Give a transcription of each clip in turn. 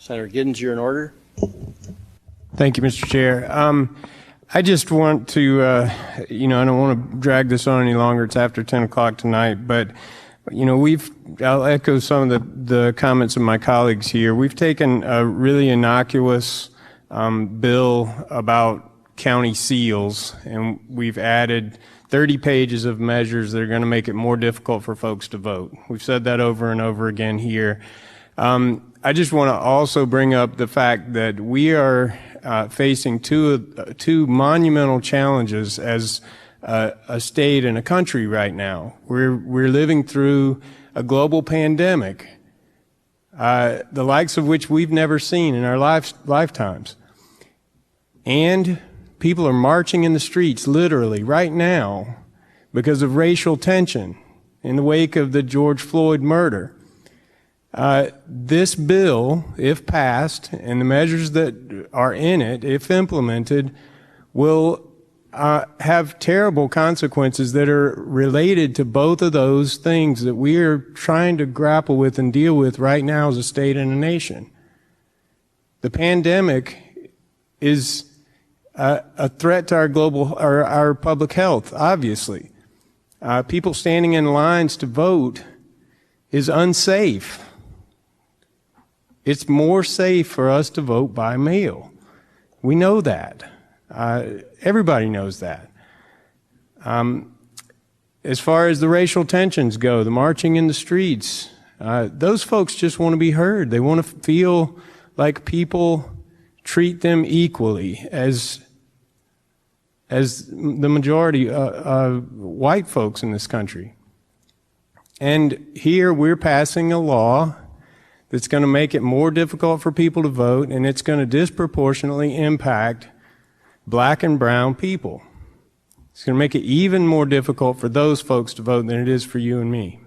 Senator Giddens, you're in order. Thank you, Mr. Chair. I just want to, I don't want to drag this on any longer. It's after 10 o'clock tonight, but, I'll echo some of the comments of my colleagues here. We've taken a really innocuous bill about county seals, and we've added 30 pages of measures that are going to make it more difficult for folks to vote. We've said that over and over again here. I just want to also bring up the fact that we are facing two monumental challenges as a state and a country right now. We're living through a global pandemic, the likes of which we've never seen in our lifetimes. And people are marching in the streets literally right now because of racial tension in the wake of the George Floyd murder. This bill, if passed, and the measures that are in it, if implemented, will have terrible consequences that are related to both of those things that we are trying to grapple with and deal with right now as a state and a nation. The pandemic is a threat to our public health, obviously. People standing in lines to vote is unsafe. It's more safe for us to vote by mail. We know that. Everybody knows that. As far as the racial tensions go, the marching in the streets, those folks just want to be heard. They want to feel like people treat them equally as the majority of white folks in this country. And here we're passing a law that's going to make it more difficult for people to vote, and it's going to disproportionately impact black and brown people. It's going to make it even more difficult for those folks to vote than it is for you and me.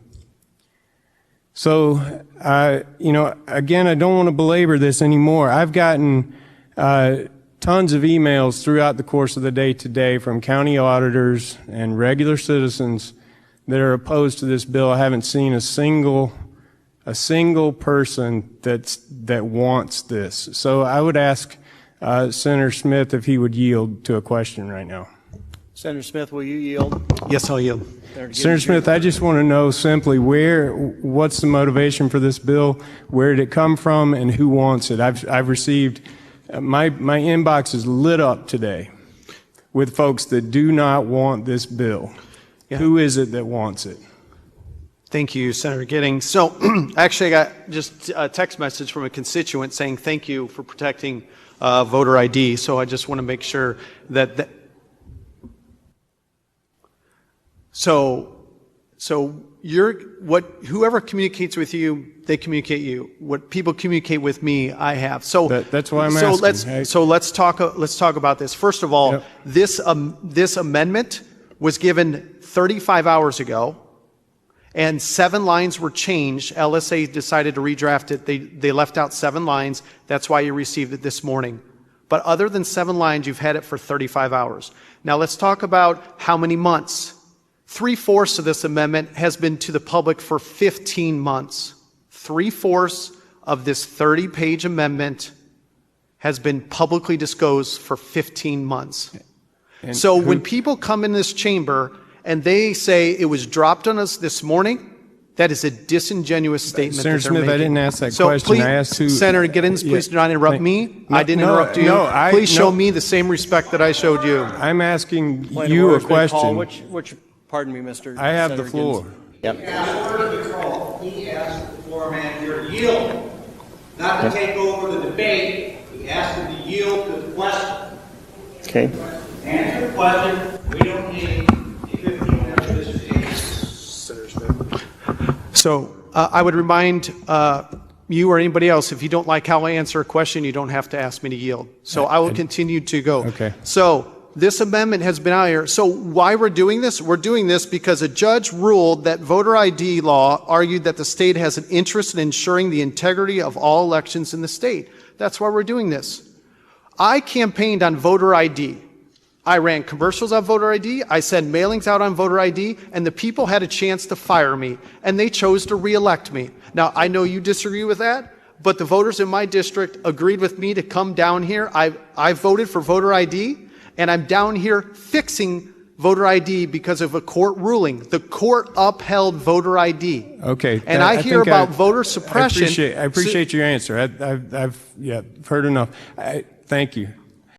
So, again, I don't want to belabor this anymore. I've gotten tons of emails throughout the course of the day today from county auditors and regular citizens that are opposed to this bill. I haven't seen a single person that wants this. So I would ask Senator Smith if he would yield to a question right now. Senator Smith, will you yield? Yes, I'll yield. Senator Smith, I just want to know simply what's the motivation for this bill? Where did it come from, and who wants it? I've received my inbox is lit up today with folks that do not want this bill. Yeah. Who is it that wants it? Thank you, Senator Giddens. So actually I got just a text message from a constituent saying thank you for protecting voter ID. So I just want to make sure that whoever communicates with you, they communicate you. What people communicate with me, I have. So that's why I'm asking. Let's talk about this. First of all, yep. This amendment was given 35 hours ago. And 7 lines were changed. LSA decided to redraft it. They left out 7 lines. That's why you received it this morning. But other than 7 lines, you've had it for 35 hours. Now let's talk about how many months. 3/4 of this amendment has been to the public for 15 months. 3/4 of this 30-page amendment has been publicly disclosed for 15 months. So when people come in this chamber and they say it was dropped on us this morning, that is a disingenuous statement. Senator Smith, I didn't ask that question. Please, I asked who. Senator Giddens, please do not interrupt me. I didn't interrupt you. Please show me the same respect that I showed you. I'm asking you a question. Pardon me, Mr. I have Senator the floor. Yep. He asked the floor manager to yield, not to take over the debate. He asked him to yield to the question. Okay. Answer the question. We don't need 15 minutes of this debate. Senator Smith. So I would remind you or anybody else, if you don't like how I answer a question, you don't have to ask me to yield. So I will continue to go. Okay. So this amendment has been out here. So why we're doing this? We're doing this because a judge ruled that voter ID law argued that the state has an interest in ensuring the integrity of all elections in the state. That's why we're doing this. I campaigned on voter ID. I ran commercials on voter ID. I sent mailings out on voter ID, and the people had a chance to fire me, and they chose to reelect me. Now, I know you disagree with that, but the voters in my district agreed with me to come down here. I voted for voter ID, and I'm down here fixing voter ID because of a court ruling. The court upheld voter ID. Okay. And I hear think about voter suppression. I appreciate your answer. I've heard enough. Thank you.